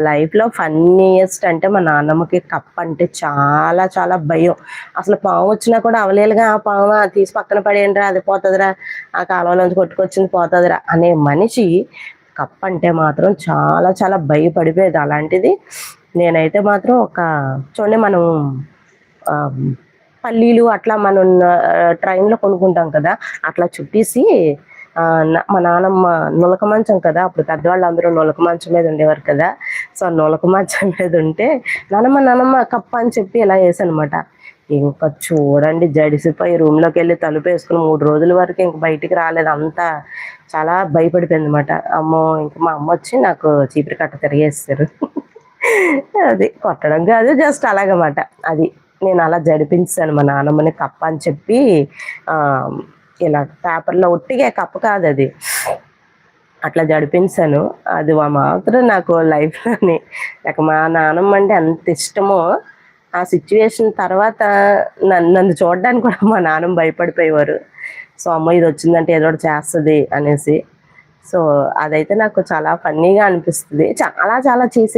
లైఫ్‌లో ఫన్నీయెస్ట్ అంటే మా నాన్నమ్మకి కప్పంటే చాలా చాలా భయం. అసలు పామొచ్చినా కూడా అవలీలగా "ఆ! పామా తీసి పక్కన పడేయండిరా అది పోతదిరా, ఆ కాలువలోంచి కొట్టుకొచ్చింది పోతదిరా" అనే మనిషి కప్పంటే మాత్రం చాలా చాలా భయపడిపోయేది. అలాంటిది నేనైతే మాత్రం చూడండి మనం ఆహ్, పల్లీలు అట్లా మనం ట్రైన్‌లో కొనుక్కుంటాం కదా! అట్లా చుట్టేసి మా నానమ్మ నులక మంచం కదా! అప్పుడు పెద్దవాళ్ళందరూ నులక మంచం మీద ఉండేవారు కదా! సో, నులక మంచం మీద ఉంటే నానమ్మ, నానమ్మ కప్ప అని చెప్పి ఇలా యేసానమాట. ఇంక చూడండి జడిసిపోయి రూమ్‌లోకెళ్ళి తలుపేసుకొని 3 రోజుల వరకు ఇంక బయటికి రాలేదు. అంతా చాలా భయపడిపోయిందన్నమాట. అమ్మో! ఇంక మా అమ్మొచ్చి నాకు చీపిరి కట్ట తిరగేసేసారు. అది కొట్టడం కాదు జస్ట్ అలాగమాట. అది. నేనలా జడిపించేసాను మా నానమ్మని కప్ప అని చెప్పి ఆహ్, ఇలా పేపర్‌లో ఉట్టిగే కప్ప కాదది. అట్లా జడిపించాను. అది మాత్రం నాకు లైఫ్‌లోని నాకు మా నానమ్మ అంటే ఎంత ఇష్టమో, ఆ సిట్యుయేషన్ తర్వాత నన్ను చూడడానికి కూడా మా నాన్నమ్మ భయపడిపోయేవారు. సో, అమ్మో! ఇదొచ్చిందంటే ఏదో ఒకటి చేస్తది అనేసి. సో, అదైతే నాకు చాలా ఫన్నీగా అనిపిస్తది. చాలా చాలా చేసి